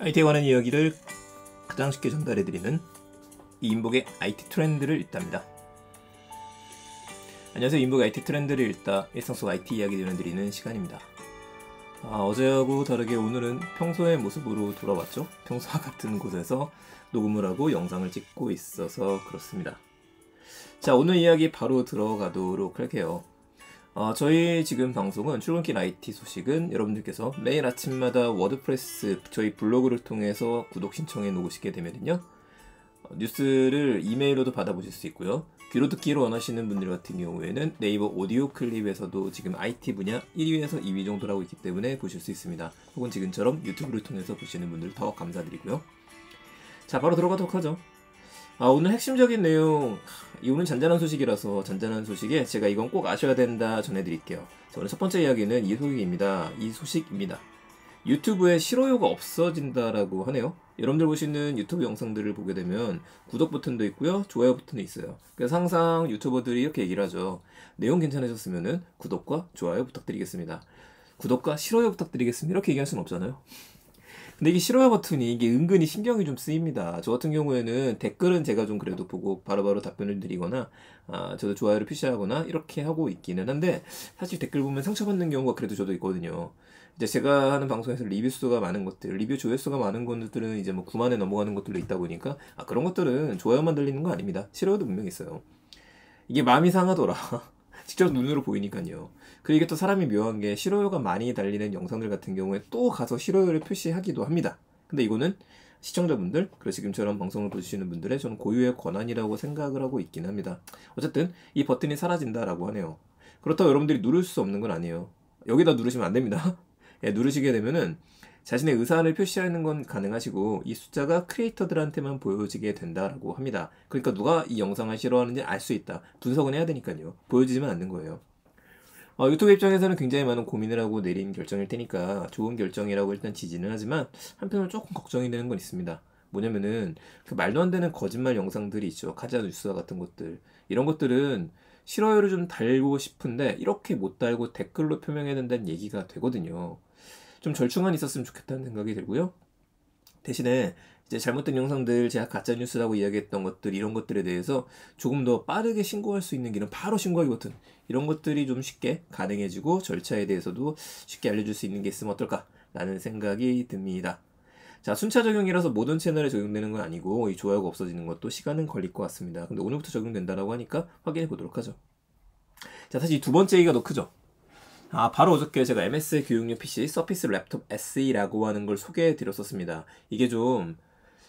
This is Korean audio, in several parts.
IT에 관한 이야기를 가장 쉽게 전달해드리는 이인복의 IT 트렌드를 읽답니다. 안녕하세요. 이인복의 IT 트렌드를 읽다, 일상 속 IT 이야기 전해드리는 시간입니다. 어제하고 다르게 오늘은 평소의 모습으로 돌아왔죠. 평소와 같은 곳에서 녹음을 하고 영상을 찍고 있어서 그렇습니다. 자, 오늘 이야기 바로 들어가도록 할게요. 저희 지금 방송은 출근길 IT 소식은 여러분들께서 매일 아침마다 워드프레스 저희 블로그를 통해서 구독 신청해 놓으시게 되면요, 뉴스를 이메일로도 받아보실 수 있고요. 귀로 듣기로 원하시는 분들 같은 경우에는 네이버 오디오 클립에서도 지금 IT 분야 1위에서 2위 정도로 하고 있기 때문에 보실 수 있습니다. 혹은 지금처럼 유튜브를 통해서 보시는 분들 더 감사드리고요. 자, 바로 들어가도록 하죠. 오늘 핵심적인 내용, 오늘 잔잔한 소식이라서 잔잔한 소식에 제가 이건 꼭 아셔야 된다 전해드릴게요. 자, 오늘 첫 번째 이야기는 이 소식입니다. 유튜브에 싫어요가 없어진다라고 하네요. 여러분들 보시는 유튜브 영상들을 보게 되면 구독 버튼도 있고요, 좋아요 버튼도 있어요. 그래서 항상 유튜버들이 이렇게 얘기를 하죠. 내용 괜찮으셨으면 구독과 좋아요 부탁드리겠습니다. 구독과 싫어요 부탁드리겠습니다. 이렇게 얘기할 수는 없잖아요. 근데 이게 싫어요 버튼이 이게 은근히 신경이 좀 쓰입니다. 저 같은 경우에는 댓글은 제가 좀 그래도 보고 바로바로 답변을 드리거나 저도 좋아요를 표시하거나 이렇게 하고 있기는 한데, 사실 댓글 보면 상처받는 경우가 그래도 저도 있거든요. 이제 제가 하는 방송에서 리뷰 수가 많은 것들, 리뷰 조회수가 많은 것들은 이제 뭐 9만에 넘어가는 것들도 있다 보니까 그런 것들은 좋아요만 들리는 거 아닙니다. 싫어요도 분명히 있어요. 이게 마음이 상하더라. 직접 눈으로 보이니까요. 그리고 이게 또 사람이 묘한 게, 싫어요가 많이 달리는 영상들 같은 경우에 또 가서 싫어요를 표시하기도 합니다. 근데 이거는 시청자분들, 그리고 지금처럼 방송을 보시는 분들의 저는 고유의 권한이라고 생각을 하고 있긴 합니다. 어쨌든 이 버튼이 사라진다라고 하네요. 그렇다고 여러분들이 누를 수 없는 건 아니에요. 여기다 누르시면 안 됩니다. 예, 누르시게 되면은 자신의 의사를 표시하는 건 가능하시고, 이 숫자가 크리에이터들한테만 보여지게 된다라고 합니다. 그러니까 누가 이 영상을 싫어하는지 알 수 있다. 분석은 해야 되니까요. 보여지지만 않는 거예요. 유튜브 입장에서는 굉장히 많은 고민을 하고 내린 결정일 테니까 좋은 결정이라고 일단 지지는 하지만, 한편으로 조금 걱정이 되는 건 있습니다. 뭐냐면은 그 말도 안 되는 거짓말 영상들이 있죠. 가짜 뉴스 같은 것들. 이런 것들은 싫어요를 좀 달고 싶은데 이렇게 못 달고 댓글로 표명해야 된다는 얘기가 되거든요. 좀 절충안이 있었으면 좋겠다는 생각이 들고요. 대신에 이제 잘못된 영상들, 제가 가짜뉴스라고 이야기했던 것들, 이런 것들에 대해서 조금 더 빠르게 신고할 수 있는 길은 바로 신고하기 버튼, 이런 것들이 좀 쉽게 가능해지고 절차에 대해서도 쉽게 알려줄 수 있는 게 있으면 어떨까라는 생각이 듭니다. 자, 순차 적용이라서 모든 채널에 적용되는 건 아니고, 이 좋아요가 없어지는 것도 시간은 걸릴 것 같습니다. 근데 오늘부터 적용된다라고 하니까 확인해 보도록 하죠. 자, 사실 이 두 번째 얘기가 더 크죠. 바로 어저께 제가 MSI 교육용 PC 서피스 랩톱 SE라고 하는 걸 소개해 드렸었습니다. 이게 좀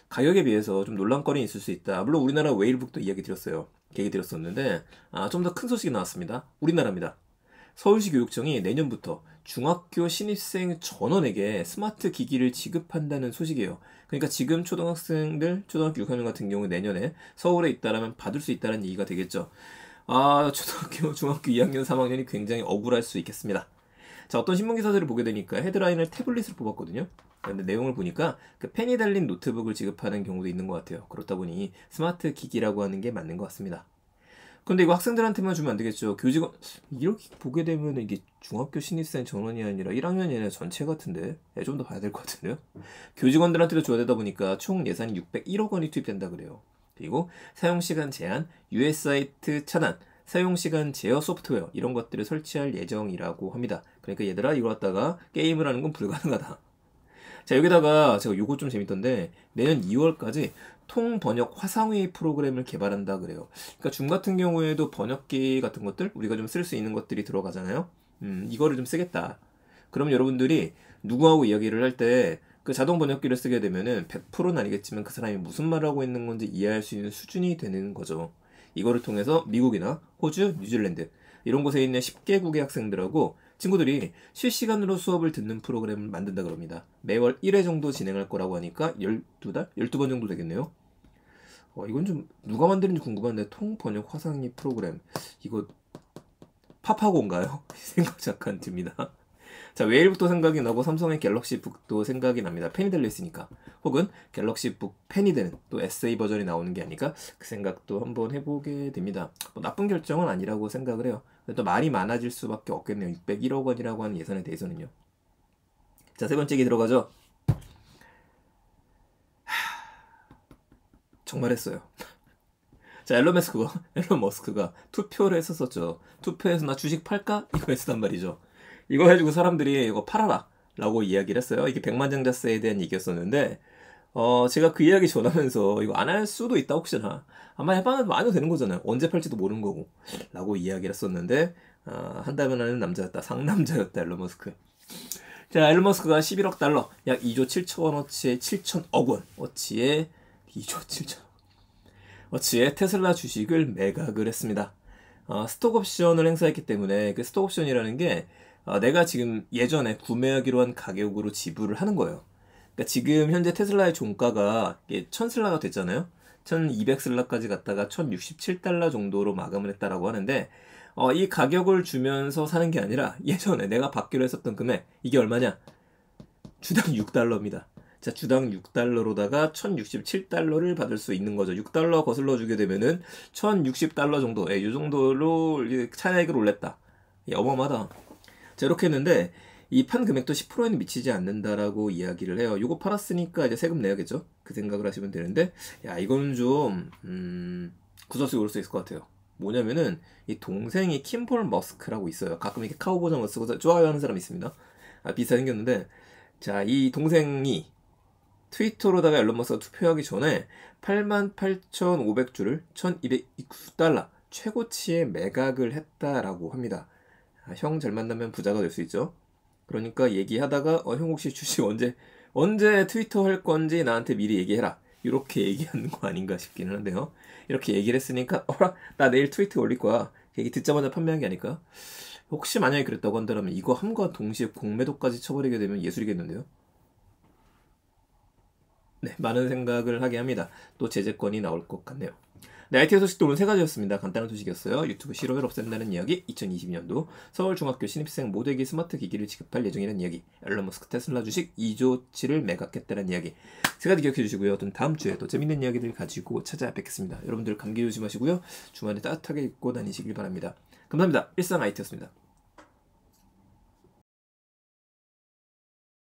가격에 비해서 좀 논란거리는 있을 수 있다. 물론 우리나라 웨일북도 얘기 드렸었는데, 좀 더 큰 소식이 나왔습니다. 우리나라입니다. 서울시 교육청이 내년부터 중학교 신입생 전원에게 스마트 기기를 지급한다는 소식이에요. 그러니까 지금 초등학생들, 초등학교 6학년 같은 경우 내년에 서울에 있다라면 받을 수 있다는 얘기가 되겠죠. 초등학교, 중학교 2학년, 3학년이 굉장히 억울할 수 있겠습니다. 자, 어떤 신문기사들을 보게 되니까 헤드라인을 태블릿으로 뽑았거든요. 근데 내용을 보니까 그 펜이 달린 노트북을 지급하는 경우도 있는 것 같아요. 그렇다 보니 스마트 기기라고 하는 게 맞는 것 같습니다. 근데 이거 학생들한테만 주면 안 되겠죠. 교직원, 이렇게 보게 되면 이게 중학교 신입생 전원이 아니라 1학년이 아니라 전체 같은데, 좀 더 봐야 될 것 같은데요. 교직원들한테도 줘야 되다 보니까 총 예산이 601억 원이 투입된다 그래요. 그리고 사용시간 제한, US 사이트 차단, 사용시간 제어 소프트웨어, 이런 것들을 설치할 예정이라고 합니다. 그러니까 얘들아, 이거 갖다가 게임을 하는 건 불가능하다. 자, 여기다가 제가 요거 좀 재밌던데, 내년 2월까지 통번역 화상회의 프로그램을 개발한다 그래요. 그러니까 줌 같은 경우에도 번역기 같은 것들, 우리가 좀 쓸 수 있는 것들이 들어가잖아요. 이거를 좀 쓰겠다. 그럼 여러분들이 누구하고 이야기를 할 때 그 자동 번역기를 쓰게 되면은 100%는 아니겠지만 그 사람이 무슨 말을 하고 있는 건지 이해할 수 있는 수준이 되는 거죠. 이거를 통해서 미국이나 호주, 뉴질랜드, 이런 곳에 있는 10개국의 학생들하고 친구들이 실시간으로 수업을 듣는 프로그램을 만든다 그럽니다. 매월 1회 정도 진행할 거라고 하니까 12달? 12번 정도 되겠네요. 이건 좀 누가 만드는지 궁금한데, 통번역 화상이 프로그램, 이거 파파고인가요? 생각 잠깐 듭니다. 자, 웨일북도 생각이 나고 삼성의 갤럭시 북도 생각이 납니다. 펜이 달려있으니까. 혹은 갤럭시 북 펜이 되는 또 SA 버전이 나오는 게 아닐까, 그 생각도 한번 해보게 됩니다. 뭐 나쁜 결정은 아니라고 생각을 해요. 근데 또 말이 많아질 수밖에 없겠네요. 601억 원이라고 하는 예산에 대해서는요. 자, 세 번째 얘기 들어가죠. 정말 했어요. 자, 앨런 머스크가 투표를 했었었죠. 투표해서 나 주식 팔까? 이거 했었단 말이죠. 이거 해가지고 사람들이 이거 팔아라 라고 이야기를 했어요. 이게 백만장자세에 대한 얘기였었는데 제가 그 이야기 전하면서 이거 안 할 수도 있다 혹시나 아마 해봐도 안 해도 되는 거잖아요. 언제 팔지도 모르는 거고 라고 이야기를 했었는데 한다면 하는 남자였다. 상남자였다 앨런 머스크. 자, 앨런 머스크가 11억 달러 약 2조 7천억 어치의 7천억 원 어치의 2조 7천억 어치의 테슬라 주식을 매각을 했습니다. 스톡옵션을 행사했기 때문에 그 스톡옵션이라는 게 내가 지금 예전에 구매하기로 한 가격으로 지불을 하는 거예요. 그러니까 지금 현재 테슬라의 종가가 1000슬라가 됐잖아요. 1200슬라까지 갔다가 1067달러 정도로 마감을 했다라고 하는데 이 가격을 주면서 사는 게 아니라 예전에 내가 받기로 했었던 금액 이게 얼마냐? 주당 6달러입니다. 자, 주당 6달러로다가 1067달러를 받을 수 있는 거죠. 6달러 거슬러 주게 되면은 1060달러 정도, 이 정도로 차익을 올렸다. 어마어마하다. 자, 이렇게 했는데 이 판 금액도 10%에는 미치지 않는다라고 이야기를 해요. 이거 팔았으니까 이제 세금 내야겠죠? 그 생각을 하시면 되는데, 야, 이거는 좀 구설수에 오를 수 있을 것 같아요. 뭐냐면은 이 동생이 킴볼 머스크라고 있어요. 가끔 이렇게 카우보장을 쓰고 좋아요하는 사람이 있습니다. 비슷하게 생겼는데, 자, 이 동생이 트위터로다가 앨런 머스크가 투표하기 전에 88,500주를 1229달러 최고치에 매각을 했다라고 합니다. 형 잘 만나면 부자가 될 수 있죠. 그러니까 얘기하다가 형 혹시 주식 언제 트위터 할 건지 나한테 미리 얘기해라. 이렇게 얘기하는 거 아닌가 싶기는 한데요. 이렇게 얘기를 했으니까 나 내일 트위터 올릴 거야. 얘기 듣자마자 판매한 게 아닐까? 혹시 만약에 그랬다고 한다면 이거 함과 동시에 공매도까지 쳐버리게 되면 예술이겠는데요. 네, 많은 생각을 하게 합니다. 또 제재권이 나올 것 같네요. 네, IT 소식도 오늘 3가지였습니다. 간단한 소식이었어요. 유튜브 실업을 없앤다는 이야기, 2022년도 서울 중학교 신입생 모두에게 스마트 기기를 지급할 예정이라는 이야기, 앨런 머스크 테슬라 주식 2조치를 매각했다는 이야기. 3가지 기억해 주시고요. 또 다음 주에 또 재밌는 이야기들 가지고 찾아뵙겠습니다. 여러분들 감기 조심하시고요. 주말에 따뜻하게 입고 다니시길 바랍니다. 감사합니다. 일상 IT였습니다.